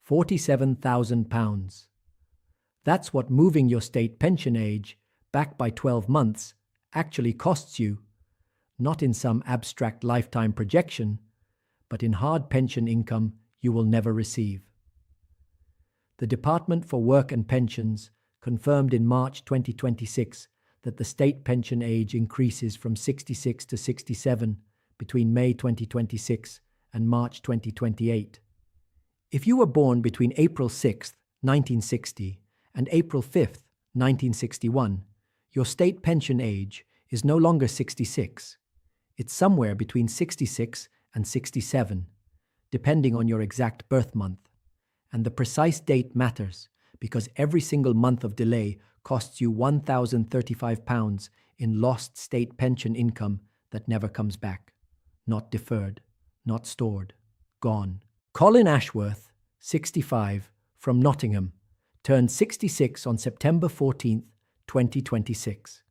£47,000. That's what moving your state pension age back by 12 months actually costs you, not in some abstract lifetime projection, but in hard pension income you will never receive. The Department for Work and Pensions confirmed in March 2026 that the state pension age increases from 66 to 67 between May 2026 and March 2028. If you were born between April 6, 1960 and April 5, 1961, your state pension age is no longer 66. It's somewhere between 66 and 67, depending on your exact birth month. And the precise date matters because every single month of delay costs you £1,035 in lost state pension income that never comes back. Not deferred, not stored, gone. Colin Ashworth, 65, from Nottingham, turned 66 on September 14, 2026.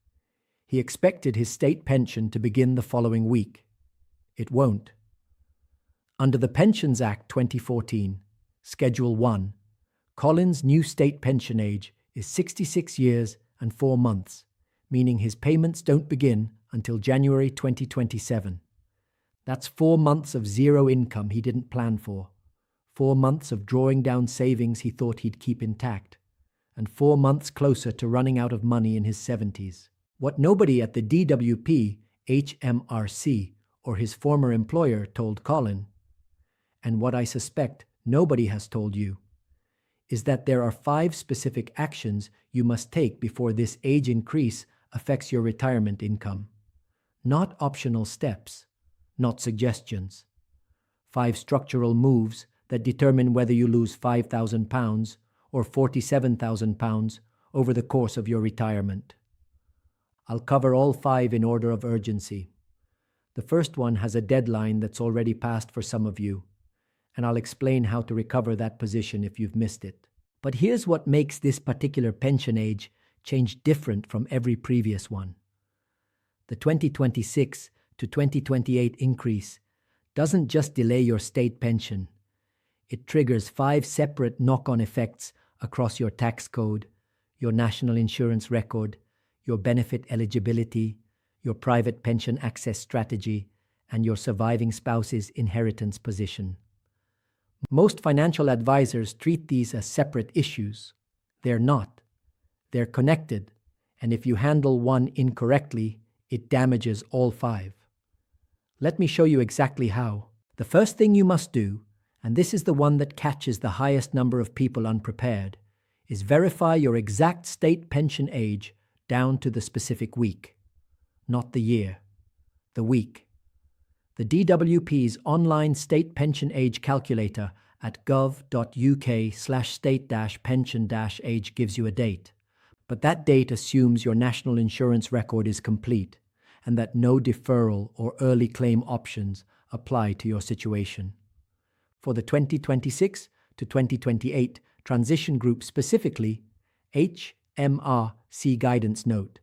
He expected his state pension to begin the following week. It won't. Under the Pensions Act 2014, Schedule 1, Colin's new state pension age is 66 years and 4 months, meaning his payments don't begin until January 2027. That's 4 months of zero income he didn't plan for, 4 months of drawing down savings he thought he'd keep intact, and 4 months closer to running out of money in his 70s. What nobody at the DWP, HMRC, or his former employer told Colin, and what I suspect nobody has told you, is that there are 5 specific actions you must take before this age increase affects your retirement income. Not optional steps, not suggestions. 5 structural moves that determine whether you lose £5,000 or £47,000 over the course of your retirement. I'll cover all 5 in order of urgency. The first one has a deadline that's already passed for some of you, and I'll explain how to recover that position if you've missed it. But here's what makes this particular pension age change different from every previous one. The 2026 to 2028 increase doesn't just delay your state pension. It triggers 5 separate knock-on effects across your tax code, your national insurance record, your benefit eligibility, your private pension access strategy, and your surviving spouse's inheritance position. Most financial advisors treat these as separate issues. They're not. They're connected, and if you handle one incorrectly, it damages all 5. Let me show you exactly how. The first thing you must do, and this is the one that catches the highest number of people unprepared, is verify your exact state pension age down to the specific week. Not the year, the week. The DWP's online state pension age calculator at gov.uk/state-pension-age gives you a date. But that date assumes your national insurance record is complete and that no deferral or early claim options apply to your situation. For the 2026 to 2028 transition group specifically, HMRC Guidance Note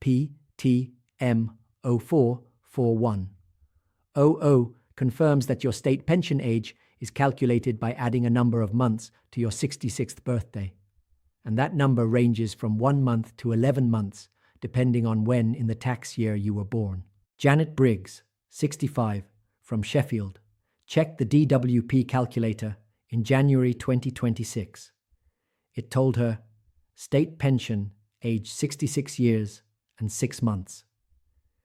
PTM 0441 00 confirms that your state pension age is calculated by adding a number of months to your 66th birthday. And that number ranges from 1 month to 11 months, depending on when in the tax year you were born. Janet Briggs, 65, from Sheffield, checked the DWP calculator in January 2026. It told her state pension age 66 years and 6 months.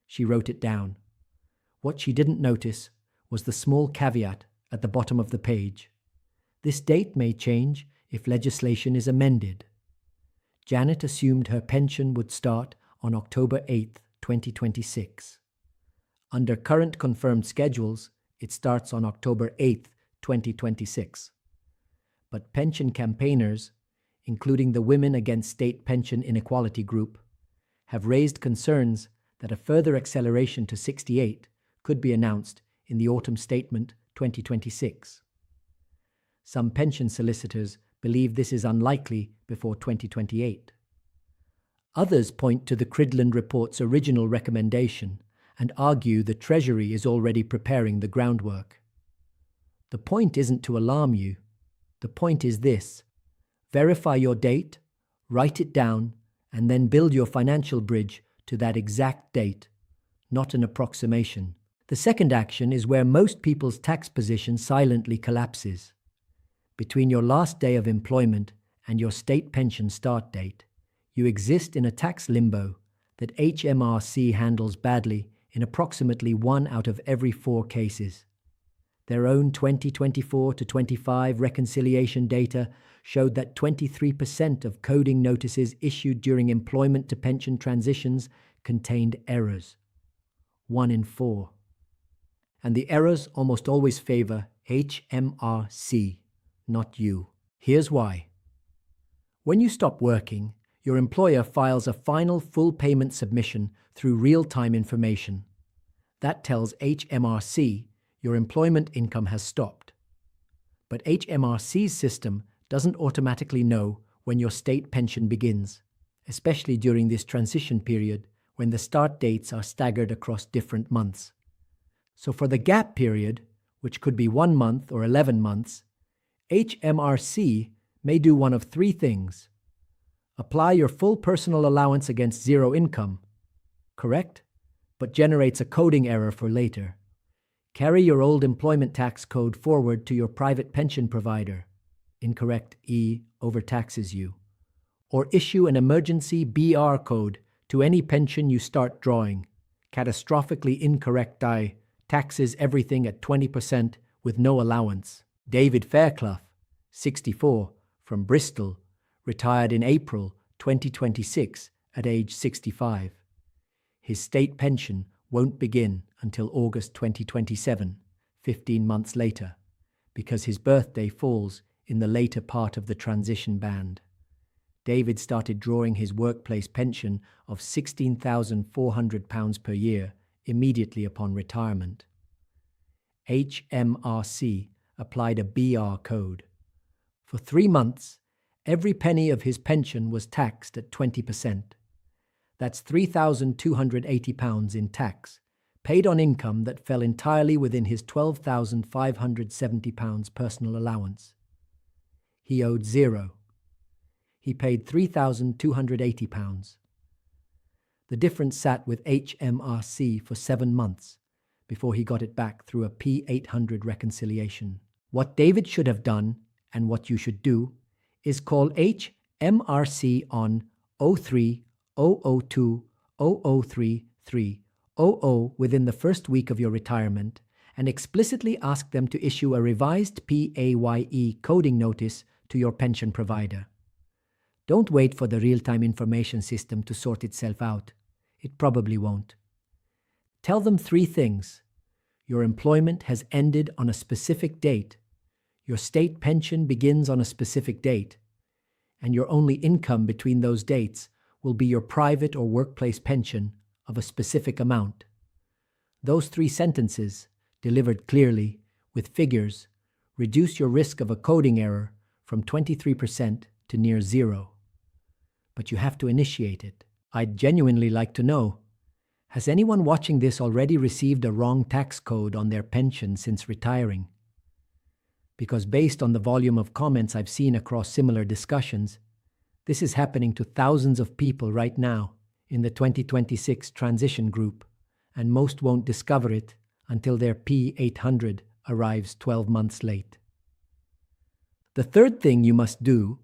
She wrote it down. What she didn't notice was the small caveat at the bottom of the page. This date may change if legislation is amended. Janet assumed her pension would start on October 8, 2026. Under current confirmed schedules, it starts on October 8, 2026. But pension campaigners, including the Women Against State Pension Inequality group, have raised concerns that a further acceleration to 68 could be announced in the Autumn Statement 2026. Some pension solicitors believe this is unlikely before 2028. Others point to the Cridland Report's original recommendation and argue the Treasury is already preparing the groundwork. The point isn't to alarm you. The point is this: verify your date, write it down, and then build your financial bridge to that exact date, not an approximation. The second action is where most people's tax position silently collapses. Between your last day of employment and your state pension start date, you exist in a tax limbo that HMRC handles badly in approximately 1 out of every 4 cases. Their own 2024 to 25 reconciliation data showed that 23% of coding notices issued during employment to pension transitions contained errors. 1 in 4. And the errors almost always favor HMRC, not you. Here's why. When you stop working, your employer files a final full payment submission through real-time information. That tells HMRC your employment income has stopped. But HMRC's system doesn't automatically know when your state pension begins, especially during this transition period when the start dates are staggered across different months. So for the gap period, which could be 1 month or 11 months, HMRC may do one of 3 things. Apply your full personal allowance against zero income, correct, but generates a coding error for later. Carry your old employment tax code forward to your private pension provider, incorrect, overtaxes you. Or issue an emergency BR code to any pension you start drawing, catastrophically incorrect, taxes everything at 20% with no allowance. David Fairclough, 64, from Bristol, retired in April 2026 at age 65. His state pension won't begin until August 2027, 15 months later, because his birthday falls in the later part of the transition band. David started drawing his workplace pension of £16,400 per year immediately upon retirement. HMRC applied a BR code. For 3 months, every penny of his pension was taxed at 20%. That's £3,280 in tax, paid on income that fell entirely within his £12,570 personal allowance. He owed 0. He paid £3,280. The difference sat with HMRC for 7 months before he got it back through a P800 reconciliation. What David should have done, and what you should do, is call HMRC on 03 002 0033 00 within the first week of your retirement and explicitly ask them to issue a revised PAYE coding notice to your pension provider. Don't wait for the real-time information system to sort itself out. It probably won't. Tell them 3 things. Your employment has ended on a specific date. Your state pension begins on a specific date. And your only income between those dates will be your private or workplace pension of a specific amount. Those 3 sentences, delivered clearly, with figures, reduce your risk of a coding error from 23% to near 0. But you have to initiate it. I'd genuinely like to know, has anyone watching this already received a wrong tax code on their pension since retiring? Because based on the volume of comments I've seen across similar discussions, this is happening to thousands of people right now in the 2026 transition group, and most won't discover it until their P800 arrives 12 months late. The third thing you must do,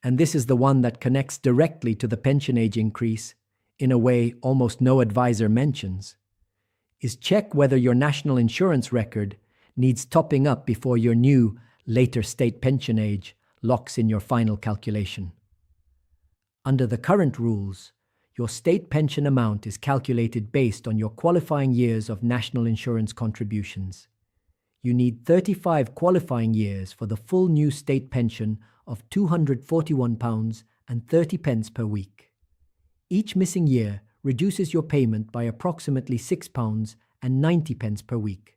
and this is the one that connects directly to the pension age increase in a way almost no advisor mentions, is check whether your national insurance record needs topping up before your new, later state pension age locks in your final calculation. Under the current rules, your state pension amount is calculated based on your qualifying years of national insurance contributions. You need 35 qualifying years for the full new state pension of £241.30 per week. Each missing year reduces your payment by approximately £6.90 per week,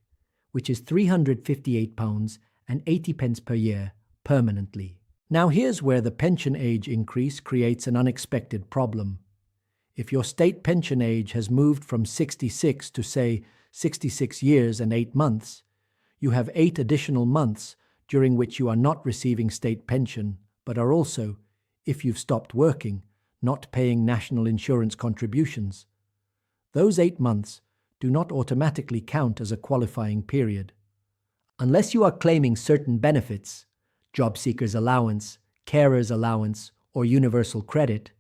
which is £358.80 per year permanently. Now here's where the pension age increase creates an unexpected problem. If your state pension age has moved from 66 to, say, 66 years and 8 months, you have 8 additional months during which you are not receiving state pension, but are also, if you've stopped working, not paying national insurance contributions. Those 8 months do not automatically count as a qualifying period. Unless you are claiming certain benefits, job seekers allowance, carers allowance, or universal credit,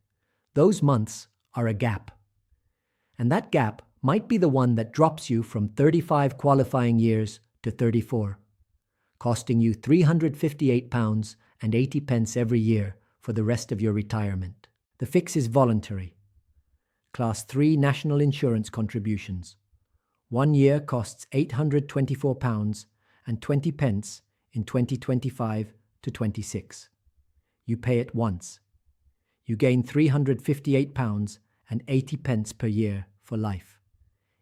those months are a gap. And that gap might be the one that drops you from 35 qualifying years to 34, costing you £358.80 every year for the rest of your retirement. The fix is voluntary. Class 3 national insurance contributions. 1 year costs £824.20 in 2025 to 26. You pay it once. You gain £358.80 per year for life.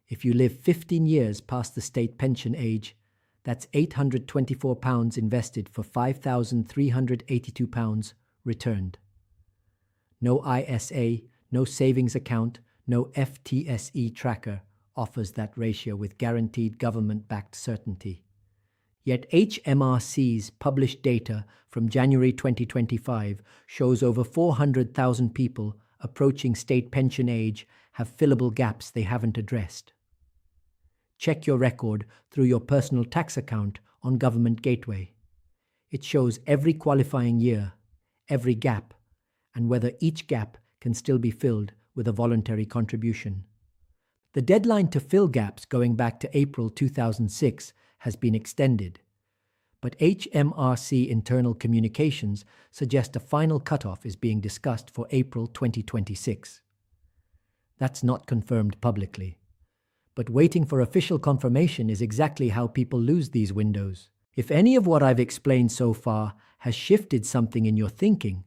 If you live 15 years past the state pension age, that's £824 invested for £5,382 returned. No ISA, no savings account, no FTSE tracker offers that ratio with guaranteed government-backed certainty. Yet HMRC's published data from January 2025 shows over 400,000 people approaching state pension age have fillable gaps they haven't addressed. Check your record through your personal tax account on Government Gateway. It shows every qualifying year, every gap, and whether each gap can still be filled with a voluntary contribution. The deadline to fill gaps going back to April 2006 has been extended, but HMRC internal communications suggest a final cutoff is being discussed for April 2026. That's not confirmed publicly, but waiting for official confirmation is exactly how people lose these windows. If any of what I've explained so far has shifted something in your thinking,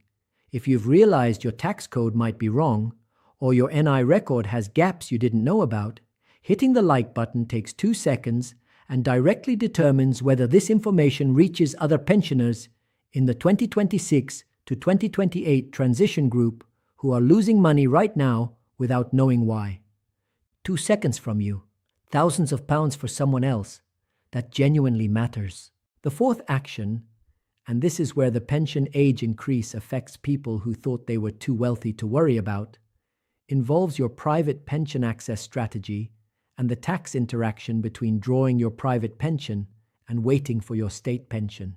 if you've realized your tax code might be wrong, or your NI record has gaps you didn't know about, hitting the like button takes 2 seconds and directly determines whether this information reaches other pensioners in the 2026 to 2028 transition group who are losing money right now without knowing why. 2 seconds from you, thousands of pounds for someone else. That genuinely matters. The fourth action, and this is where the pension age increase affects people who thought they were too wealthy to worry about, involves your private pension access strategy and the tax interaction between drawing your private pension and waiting for your state pension.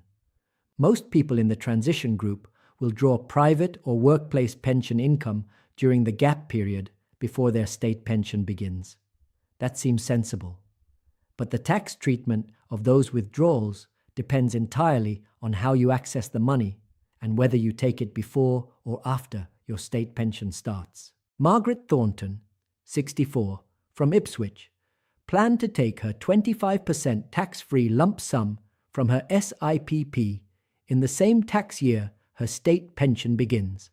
Most people in the transition group will draw private or workplace pension income during the gap period before their state pension begins. That seems sensible. But the tax treatment of those withdrawals depends entirely on how you access the money and whether you take it before or after your state pension starts. Margaret Thornton, 64, from Ipswich, planned to take her 25% tax-free lump sum from her SIPP in the same tax year her state pension begins.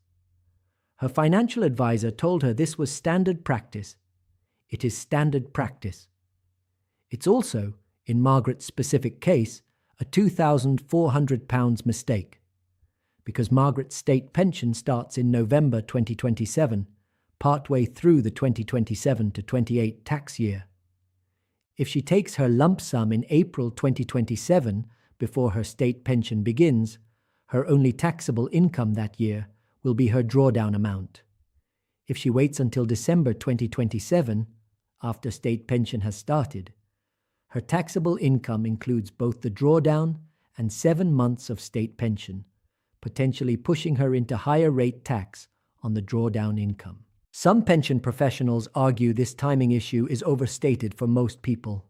Her financial advisor told her this was standard practice. It is standard practice. It's also, in Margaret's specific case, a £2,400 mistake, because Margaret's state pension starts in November 2027, partway through the 2027 to 28 tax year. If she takes her lump sum in April 2027 before her state pension begins, her only taxable income that year will be her drawdown amount. If she waits until December 2027, after state pension has started, her taxable income includes both the drawdown and 7 months of state pension, potentially pushing her into higher rate tax on the drawdown income. Some pension professionals argue this timing issue is overstated for most people,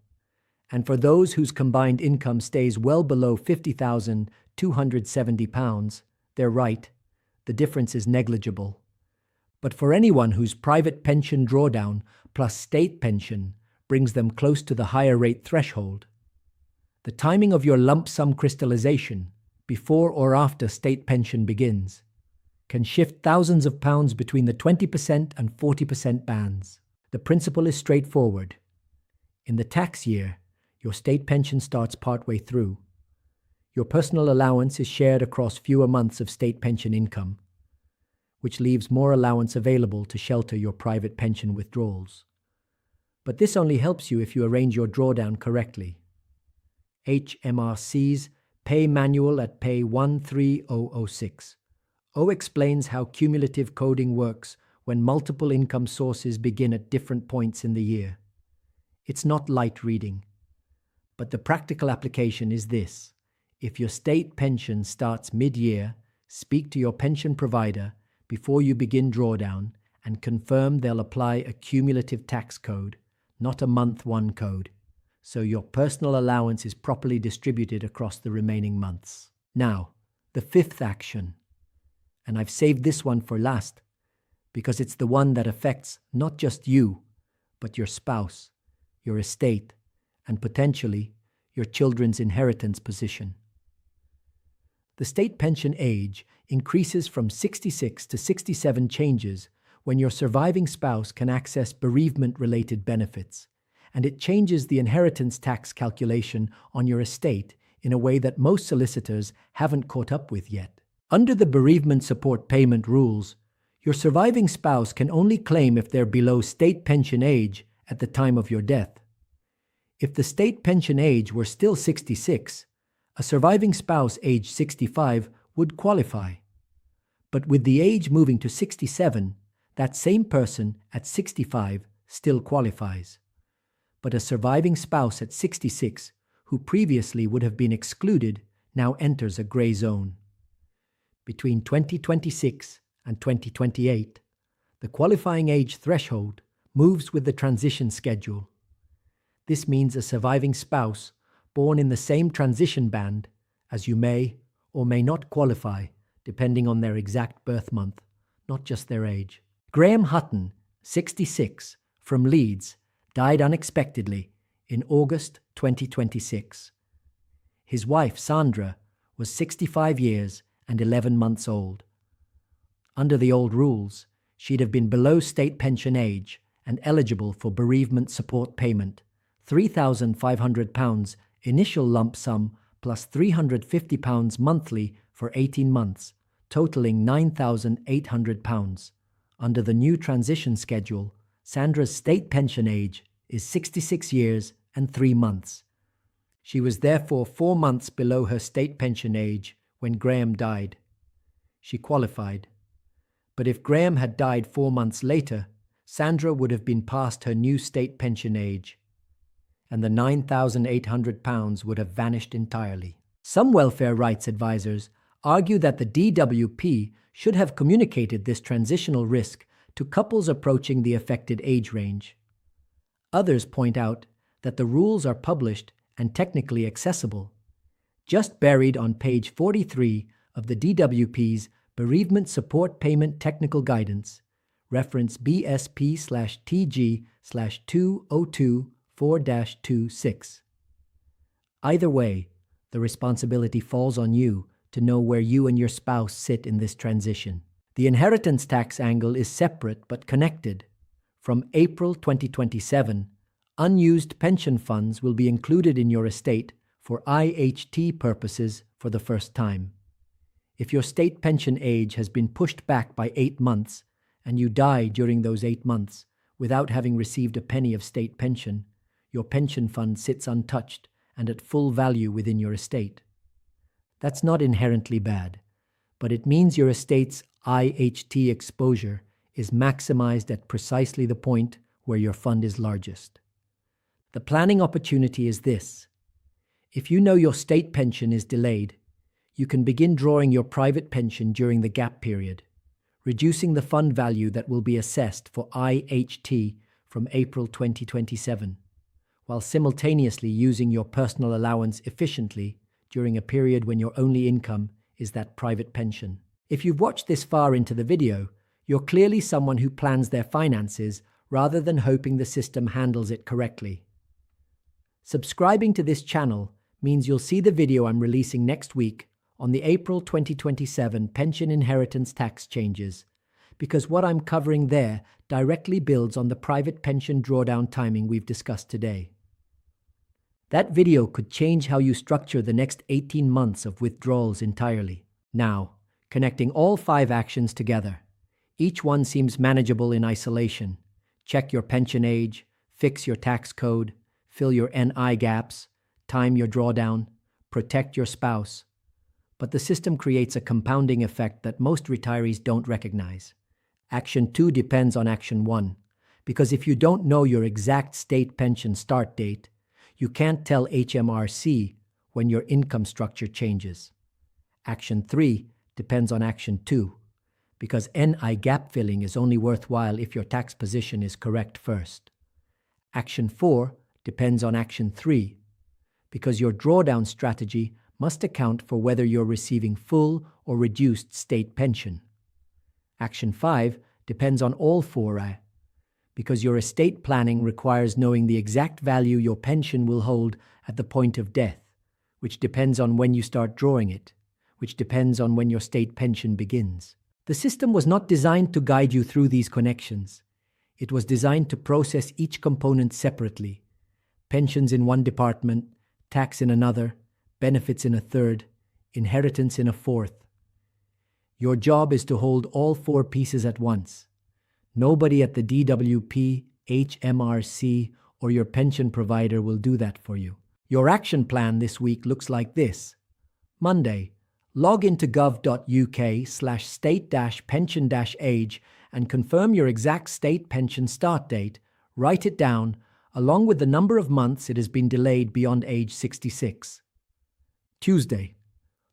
and for those whose combined income stays well below £50,270, they're right, the difference is negligible. But for anyone whose private pension drawdown plus state pension brings them close to the higher rate threshold, the timing of your lump sum crystallization, before or after state pension begins, can shift thousands of pounds between the 20% and 40% bands. The principle is straightforward. In the tax year, your state pension starts partway through. Your personal allowance is shared across fewer months of state pension income, which leaves more allowance available to shelter your private pension withdrawals. But this only helps you if you arrange your drawdown correctly. HMRC's Pay manual at pay 13006. O explains how cumulative coding works when multiple income sources begin at different points in the year. It's not light reading, but the practical application is this. If your state pension starts mid-year, speak to your pension provider before you begin drawdown and confirm they'll apply a cumulative tax code, not a month one code, so your personal allowance is properly distributed across the remaining months. Now, the fifth action, and I've saved this one for last because it's the one that affects not just you, but your spouse, your estate, and potentially your children's inheritance position. The state pension age increases from 66 to 67 changes when your surviving spouse can access bereavement-related benefits, and it changes the inheritance tax calculation on your estate in a way that most solicitors haven't caught up with yet. Under the bereavement support payment rules, your surviving spouse can only claim if they're below state pension age at the time of your death. If the state pension age were still 66, a surviving spouse aged 65 would qualify. But with the age moving to 67, that same person at 65 still qualifies. But a surviving spouse at 66, who previously would have been excluded, now enters a gray zone. Between 2026 and 2028, the qualifying age threshold moves with the transition schedule. This means a surviving spouse born in the same transition band as you may or may not qualify, depending on their exact birth month, not just their age. Graham Hutton, 66, from Leeds, died unexpectedly in August 2026. His wife, Sandra, was 65 years and 11 months old. Under the old rules, she'd have been below state pension age and eligible for bereavement support payment, £3,500 initial lump sum plus £350 monthly for 18 months, totaling £9,800. Under the new transition schedule, Sandra's state pension age is 66 years and 3 months. She was therefore 4 months below her state pension age when Graham died. She qualified. But if Graham had died 4 months later, Sandra would have been past her new state pension age, and the £9,800 would have vanished entirely. Some welfare rights advisors argue that the DWP should have communicated this transitional risk to couples approaching the affected age range. Others point out that the rules are published and technically accessible, just buried on page 43 of the DWP's Bereavement Support Payment Technical Guidance, reference BSP/TG/2024-26. Either way, the responsibility falls on you to know where you and your spouse sit in this transition. The inheritance tax angle is separate but connected. From April 2027, unused pension funds will be included in your estate for IHT purposes for the first time. If your state pension age has been pushed back by 8 months and you die during those 8 months without having received a penny of state pension, your pension fund sits untouched and at full value within your estate. That's not inherently bad, but it means your estate's IHT exposure is maximized at precisely the point where your fund is largest. The planning opportunity is this. If you know your state pension is delayed, you can begin drawing your private pension during the gap period, reducing the fund value that will be assessed for IHT from April 2027, while simultaneously using your personal allowance efficiently during a period when your only income is that private pension. If you've watched this far into the video, you're clearly someone who plans their finances rather than hoping the system handles it correctly. Subscribing to this channel means you'll see the video I'm releasing next week on the April 2027 pension inheritance tax changes, because what I'm covering there directly builds on the private pension drawdown timing we've discussed today. That video could change how you structure the next 18 months of withdrawals entirely. Now, connecting all 5 actions together. Each one seems manageable in isolation. Check your pension age, fix your tax code, fill your NI gaps, time your drawdown, protect your spouse. But the system creates a compounding effect that most retirees don't recognize. Action 2 depends on Action 1, because if you don't know your exact state pension start date, you can't tell HMRC when your income structure changes. Action 3 depends on Action 2, because NI gap filling is only worthwhile if your tax position is correct first. Action 4 depends on Action 3, because your drawdown strategy must account for whether you're receiving full or reduced state pension. Action 5 depends on all 4, because your estate planning requires knowing the exact value your pension will hold at the point of death, which depends on when you start drawing it, which depends on when your state pension begins. The system was not designed to guide you through these connections. It was designed to process each component separately. Pensions in one department, tax in another, benefits in a third, inheritance in a fourth. Your job is to hold all 4 pieces at once. Nobody at the DWP, HMRC, or your pension provider will do that for you. Your action plan this week looks like this. Monday, log into gov.uk/state-pension-age and confirm your exact state pension start date. Write it down, along with the number of months it has been delayed beyond age 66. Tuesday,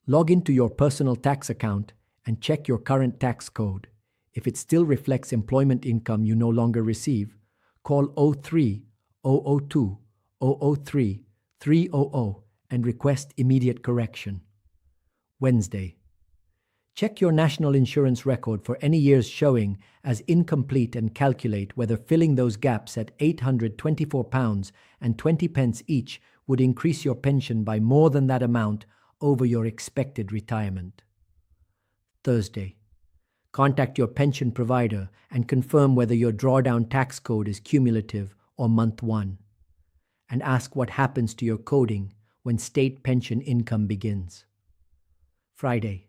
log into your personal tax account and check your current tax code. If it still reflects employment income you no longer receive, call 03 002 003 300 and request immediate correction. Wednesday, check your national insurance record for any years showing as incomplete and calculate whether filling those gaps at £824.20 each would increase your pension by more than that amount over your expected retirement. Thursday, contact your pension provider and confirm whether your drawdown tax code is cumulative or month 1, and ask what happens to your coding when state pension income begins. Friday,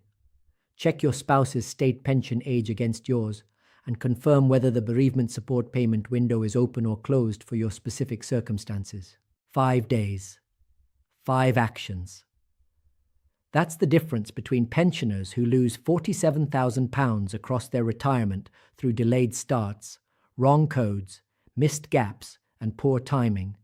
check your spouse's state pension age against yours and confirm whether the bereavement support payment window is open or closed for your specific circumstances. 5 days, 5 actions. That's the difference between pensioners who lose £47,000 across their retirement through delayed starts, wrong codes, missed gaps, and poor timing,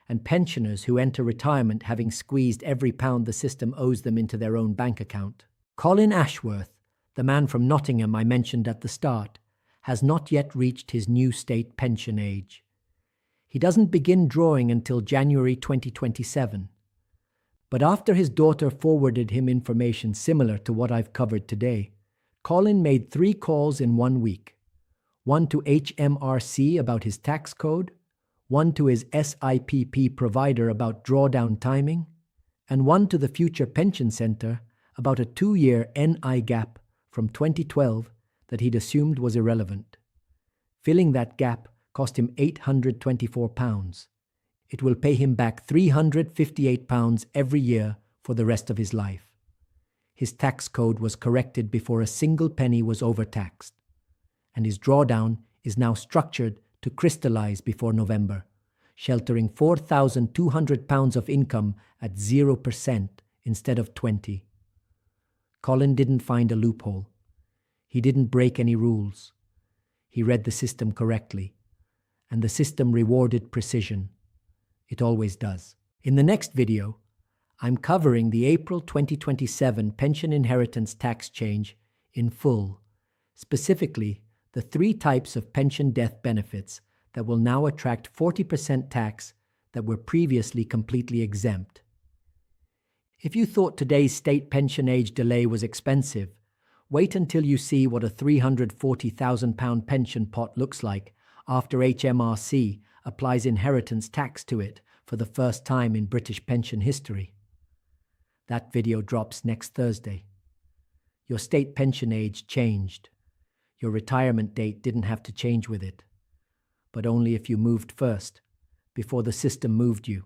and pensioners who enter retirement having squeezed every pound the system owes them into their own bank account. Colin Ashworth, the man from Nottingham I mentioned at the start, has not yet reached his new state pension age. He doesn't begin drawing until January 2027. But after his daughter forwarded him information similar to what I've covered today, Colin made 3 calls in 1 week. One to HMRC about his tax code, one to his SIPP provider about drawdown timing, and one to the Future Pension Centre about a 2-year NI gap from 2012 that he'd assumed was irrelevant. Filling that gap cost him £824. It will pay him back £358 every year for the rest of his life. His tax code was corrected before a single penny was overtaxed, and his drawdown is now structured to crystallize before November, sheltering £4,200 of income at 0% instead of 20%. Colin didn't find a loophole. He didn't break any rules. He read the system correctly, and the system rewarded precision. It always does. In the next video, I'm covering the April 2027 pension inheritance tax change in full, specifically the 3 types of pension death benefits that will now attract 40% tax that were previously completely exempt. If you thought today's state pension age delay was expensive, wait until you see what a £340,000 pension pot looks like after HMRC applies inheritance tax to it for the first time in British pension history. That video drops next Thursday. Your state pension age changed. Your retirement date didn't have to change with it, but only if you moved first, before the system moved you.